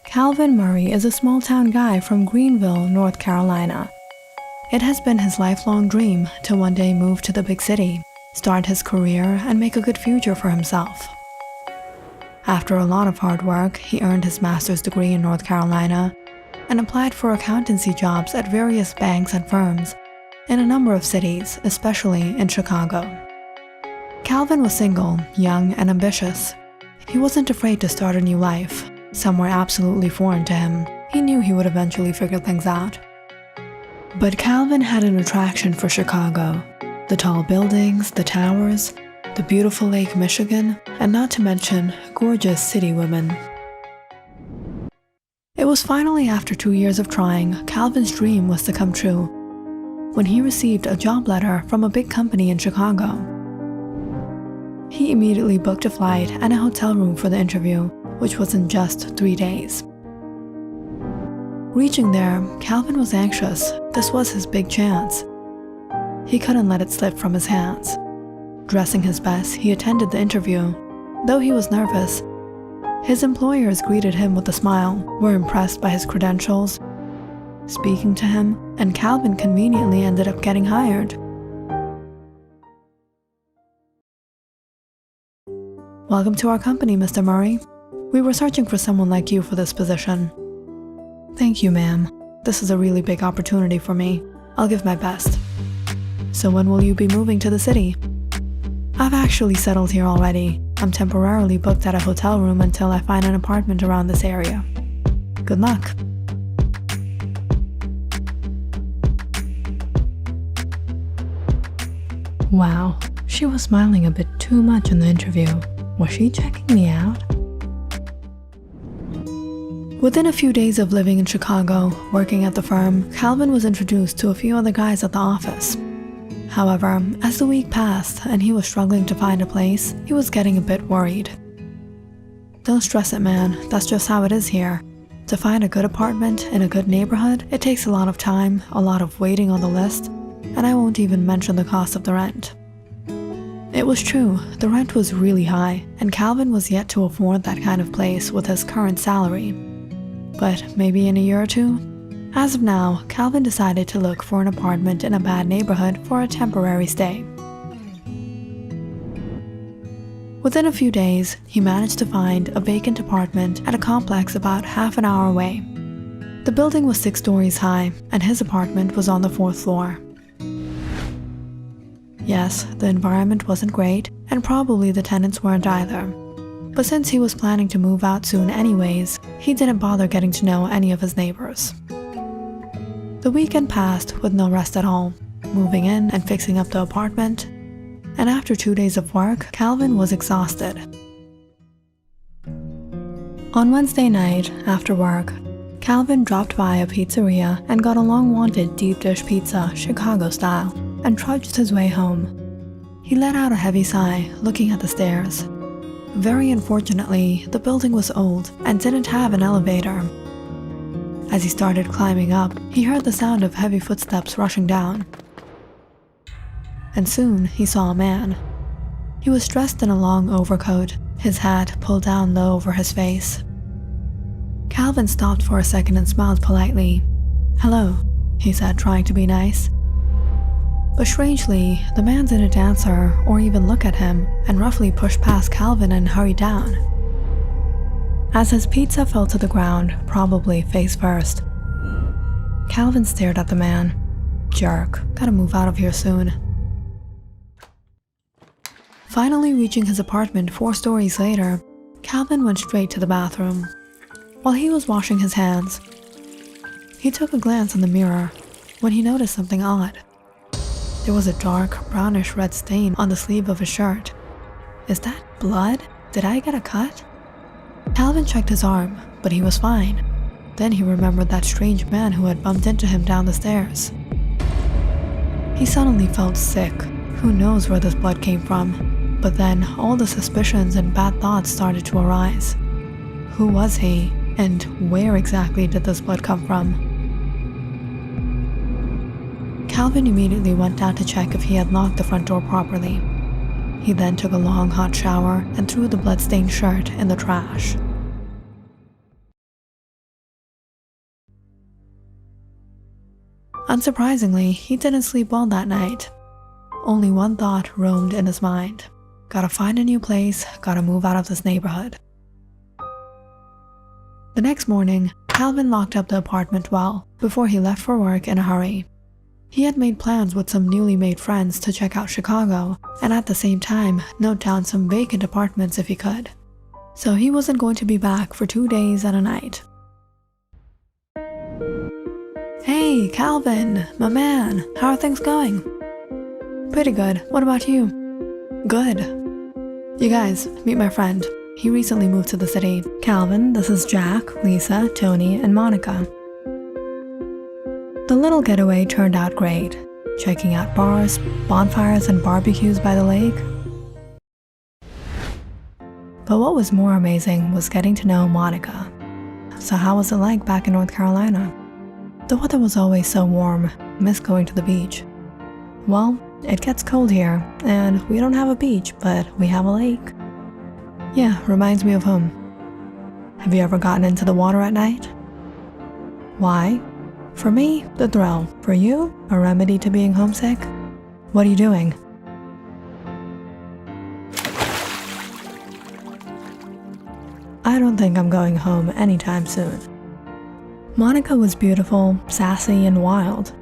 Calvin Murray is a small-town guy from Greenville, North Carolina. It has been his lifelong dream to one day move to the big city, start his career, and make a good future for himself. After a lot of hard work, he earned his master's degree in North Carolina and applied for accountancy jobs at various banks and firms in a number of cities, especially in Chicago. Calvin was single, young, and ambitious. He wasn't afraid to start a new life, somewhere absolutely foreign to him. He knew he would eventually figure things out. But Calvin had an attraction for Chicago. The tall buildings, the towers, the beautiful Lake Michigan, and not to mention gorgeous city women. It was finally after 2 years of trying, Calvin's dream was to come true, when he received a job letter from a big company in Chicago. He immediately booked a flight and a hotel room for the interview, which was in just 3 days. Reaching there, Calvin was anxious. This was his big chance. He couldn't let it slip from his hands. Dressing his best, he attended the interview. Though he was nervous, his employers greeted him with a smile, were impressed by his credentials, speaking to him, and Calvin conveniently ended up getting hired. Welcome to our company, Mr. Murray. We were searching for someone like you for this position. Thank you, ma'am. This is a really big opportunity for me. I'll give my best. So when will you be moving to the city? I've actually settled here already. I'm temporarily booked at a hotel room until I find an apartment around this area. Good luck. Wow, she was smiling a bit too much in the interview. Was she checking me out? Within a few days of living in Chicago, working at the firm, Calvin was introduced to a few other guys at the office. However, as the week passed and he was struggling to find a place, he was getting a bit worried. Don't stress it, man. That's just how it is here. To find a good apartment in a good neighborhood, it takes a lot of time, a lot of waiting on the list, and I won't even mention the cost of the rent. It was true, the rent was really high, and Calvin was yet to afford that kind of place with his current salary. But maybe in a year or two? As of now, Calvin decided to look for an apartment in a bad neighborhood for a temporary stay. Within a few days, he managed to find a vacant apartment at a complex about half an hour away. The building was 6 stories high, and his apartment was on the 4th floor. Yes, the environment wasn't great, and probably the tenants weren't either. But since he was planning to move out soon anyways, he didn't bother getting to know any of his neighbors. The weekend passed with no rest at all, moving in and fixing up the apartment, and after 2 days of work, Calvin was exhausted. On Wednesday night, after work, Calvin dropped by a pizzeria and got a long-wanted deep dish pizza, Chicago style, and trudged his way home. He let out a heavy sigh, looking at the stairs. Very unfortunately, the building was old and didn't have an elevator. As he started climbing up, he heard the sound of heavy footsteps rushing down. And soon he saw a man. He was dressed in a long overcoat, his hat pulled down low over his face. Calvin stopped for a second and smiled politely. "Hello," he said, trying to be nice. But strangely, the man didn't answer or even look at him, and roughly pushed past Calvin and hurried down. As his pizza fell to the ground, probably face first, Calvin stared at the man. Jerk, gotta move out of here soon. Finally reaching his apartment 4 stories later, Calvin went straight to the bathroom. While he was washing his hands, he took a glance in the mirror when he noticed something odd. There was a dark, brownish red stain on the sleeve of his shirt. Is that blood? Did I get a cut? Calvin checked his arm, but he was fine. Then he remembered that strange man who had bumped into him down the stairs. He suddenly felt sick. Who knows where this blood came from? But then all the suspicions and bad thoughts started to arise. Who was he? And where exactly did this blood come from? Calvin immediately went down to check if he had locked the front door properly. He then took a long hot shower and threw the bloodstained shirt in the trash. Unsurprisingly, he didn't sleep well that night. Only one thought roamed in his mind. Gotta find a new place, gotta move out of this neighborhood. The next morning, Calvin locked up the apartment well before he left for work in a hurry. He had made plans with some newly made friends to check out Chicago and at the same time note down some vacant apartments if he could. So he wasn't going to be back for 2 days and a night. Hey, Calvin, my man, how are things going? Pretty good. What about you? Good. You guys, meet my friend. He recently moved to the city. Calvin, this is Jack, Lisa, Tony, and Monica. The little getaway turned out great, checking out bars, bonfires, and barbecues by the lake. But what was more amazing was getting to know Monica. So how was it like back in North Carolina? The weather was always so warm, missed going to the beach. Well, it gets cold here, and we don't have a beach, but we have a lake. Yeah, reminds me of home. Have you ever gotten into the water at night? Why? For me, the thrill. For you, a remedy to being homesick? What are you doing? I don't think I'm going home anytime soon. Monica was beautiful, sassy, and wild.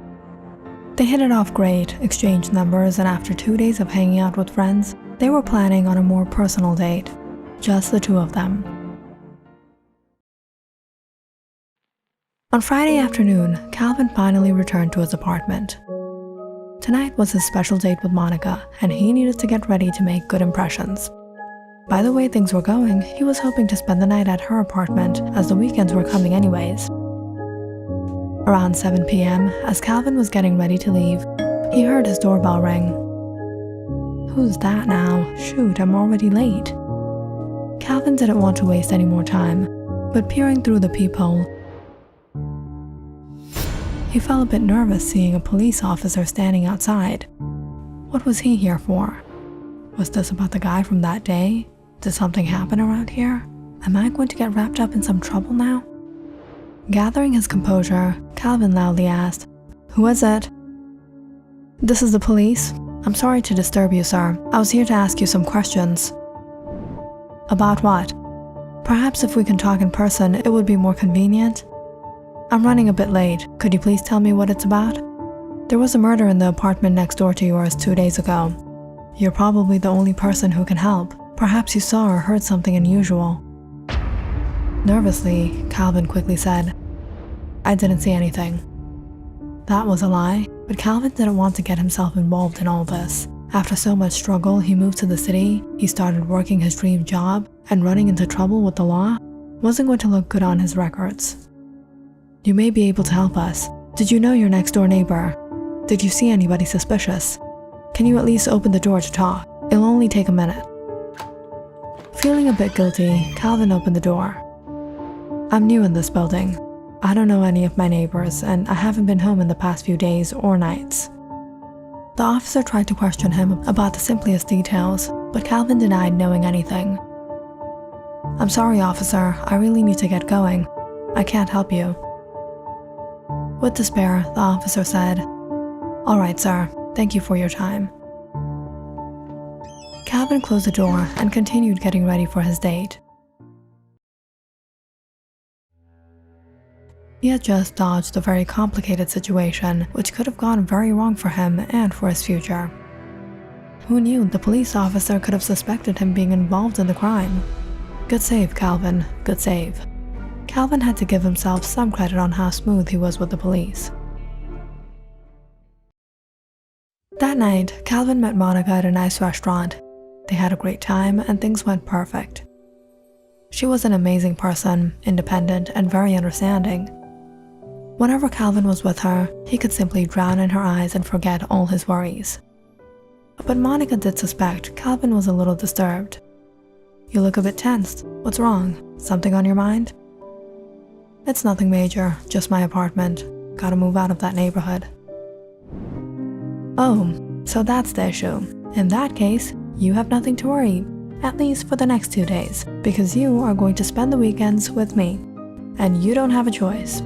They hit it off great, exchanged numbers, and after 2 days of hanging out with friends, they were planning on a more personal date. Just the two of them. On Friday afternoon, Calvin finally returned to his apartment. Tonight was his special date with Monica, and he needed to get ready to make good impressions. By the way things were going, he was hoping to spend the night at her apartment, as the weekends were coming anyways. Around 7 p.m., as Calvin was getting ready to leave, he heard his doorbell ring. Who's that now? Shoot, I'm already late. Calvin didn't want to waste any more time, but peering through the peephole, he felt a bit nervous seeing a police officer standing outside. What was he here for? Was this about the guy from that day? Did something happen around here? Am I going to get wrapped up in some trouble now? Gathering his composure, Calvin loudly asked, "Who is it?" "This is the police. I'm sorry to disturb you, sir. I was here to ask you some questions." "About what?" "Perhaps if we can talk in person, it would be more convenient." "I'm running a bit late. Could you please tell me what it's about?" "There was a murder in the apartment next door to yours 2 days ago. You're probably the only person who can help. Perhaps you saw or heard something unusual." Nervously, Calvin quickly said, "I didn't see anything." That was a lie, but Calvin didn't want to get himself involved in all this. After so much struggle, he moved to the city, he started working his dream job, and running into trouble with the law wasn't going to look good on his records. "You may be able to help us. Did you know your next door neighbor? Did you see anybody suspicious? Can you at least open the door to talk? It'll only take a minute." Feeling a bit guilty, Calvin opened the door. "I'm new in this building. I don't know any of my neighbors, and I haven't been home in the past few days or nights." The officer tried to question him about the simplest details, but Calvin denied knowing anything. "I'm sorry, officer. I really need to get going. I can't help you." With despair, the officer said, "All right, sir. Thank you for your time." Calvin closed the door and continued getting ready for his date. He had just dodged a very complicated situation which could have gone very wrong for him and for his future. Who knew the police officer could have suspected him being involved in the crime? Good save, Calvin, good save. Calvin had to give himself some credit on how smooth he was with the police. That night, Calvin met Monica at a nice restaurant. They had a great time and things went perfect. She was an amazing person, independent and very understanding. Whenever Calvin was with her, he could simply drown in her eyes and forget all his worries. But Monica did suspect Calvin was a little disturbed. "You look a bit tensed. What's wrong? Something on your mind?" "It's nothing major, just my apartment. Gotta move out of that neighborhood." "Oh, so that's the issue. In that case, you have nothing to worry, at least for the next 2 days, because you are going to spend the weekends with me, and you don't have a choice."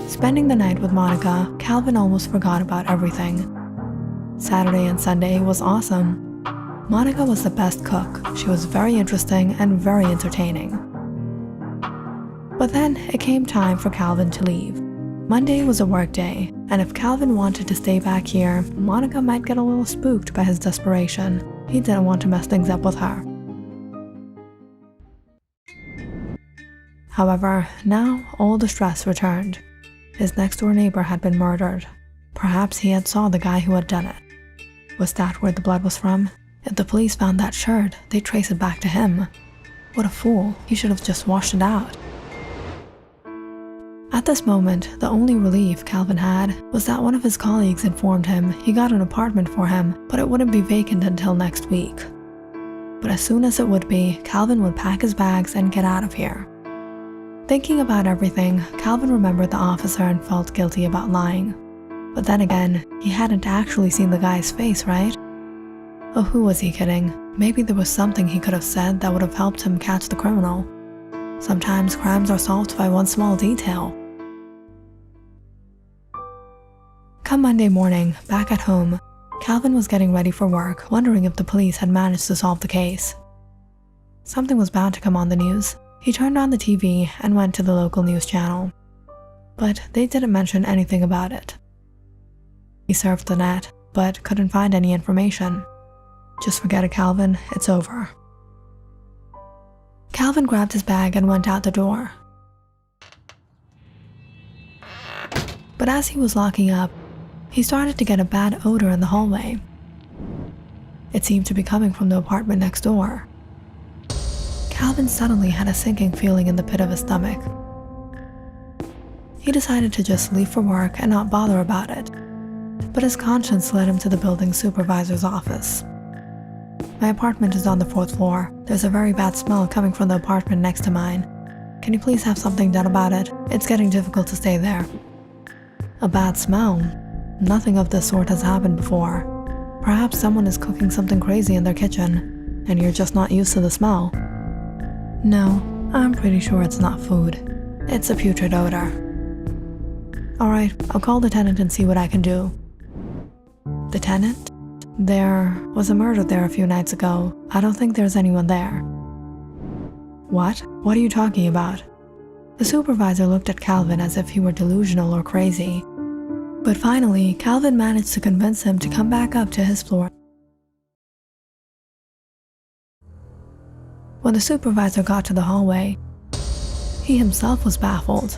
Spending the night with Monica, Calvin almost forgot about everything. Saturday and Sunday was awesome. Monica was the best cook. She was very interesting and very entertaining. But then it came time for Calvin to leave. Monday was a work day, and if Calvin wanted to stay back here, Monica might get a little spooked by his desperation. He didn't want to mess things up with her. However, now all the stress returned. His next-door neighbor had been murdered. Perhaps he had saw the guy who had done it. Was that where the blood was from? If the police found that shirt, they'd trace it back to him. What a fool, he should have just washed it out. At this moment, the only relief Calvin had was that one of his colleagues informed him he got an apartment for him, but it wouldn't be vacant until next week. But as soon as it would be, Calvin would pack his bags and get out of here. Thinking about everything, Calvin remembered the officer and felt guilty about lying. But then again, he hadn't actually seen the guy's face, right? Oh, who was he kidding? Maybe there was something he could have said that would have helped him catch the criminal. Sometimes crimes are solved by one small detail. Come Monday morning, back at home, Calvin was getting ready for work, wondering if the police had managed to solve the case. Something was bound to come on the news. He turned on the TV and went to the local news channel. But they didn't mention anything about it. He surfed the net, but couldn't find any information. Just forget it, Calvin, it's over. Calvin grabbed his bag and went out the door. But as he was locking up, he started to get a bad odor in the hallway. It seemed to be coming from the apartment next door. Calvin suddenly had a sinking feeling in the pit of his stomach. He decided to just leave for work and not bother about it, but his conscience led him to the building supervisor's office. My apartment is on the 4th floor. There's a very bad smell coming from the apartment next to mine. Can you please have something done about it? It's getting difficult to stay there. A bad smell? Nothing of this sort has happened before. Perhaps someone is cooking something crazy in their kitchen, and you're just not used to the smell. No, I'm pretty sure it's not food. It's a putrid odor. Alright, I'll call the tenant and see what I can do. The tenant? There was a murder there a few nights ago. I don't think there's anyone there. What? What are you talking about? The supervisor looked at Calvin as if he were delusional or crazy. But finally, Calvin managed to convince him to come back up to his floor. When the supervisor got to the hallway, he himself was baffled.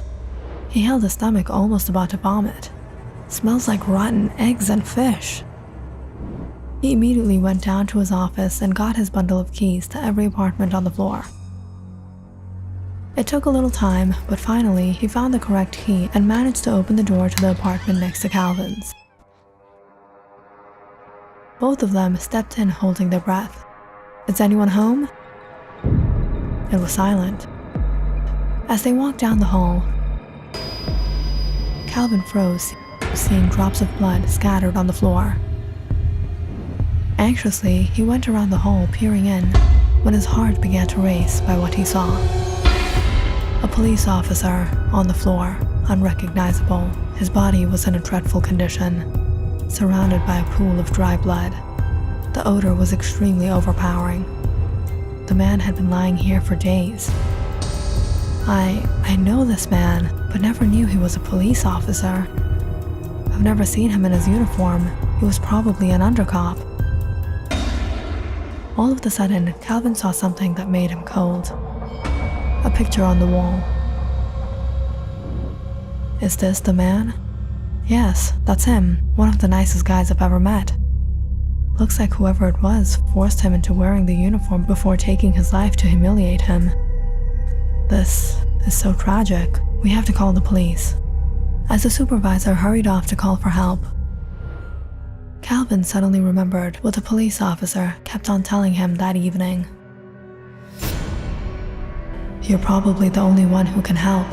He held his stomach almost about to vomit. Smells like rotten eggs and fish. He immediately went down to his office and got his bundle of keys to every apartment on the floor. It took a little time, but finally he found the correct key and managed to open the door to the apartment next to Calvin's. Both of them stepped in holding their breath. Is anyone home? It was silent. As they walked down the hall, Calvin froze, seeing drops of blood scattered on the floor. Anxiously, he went around the hall peering in, when his heart began to race by what he saw. A police officer on the floor, unrecognizable. His body was in a dreadful condition, surrounded by a pool of dry blood. The odor was extremely overpowering. The man had been lying here for days. I know this man, but never knew he was a police officer. I've never seen him in his uniform. He was probably an undercop. All of a sudden, Calvin saw something that made him cold. A picture on the wall. Is this the man? Yes, that's him, one of the nicest guys I've ever met. Looks like whoever it was forced him into wearing the uniform before taking his life to humiliate him. This is so tragic. We have to call the police. As the supervisor hurried off to call for help, Calvin suddenly remembered what the police officer kept on telling him that evening. You're probably the only one who can help.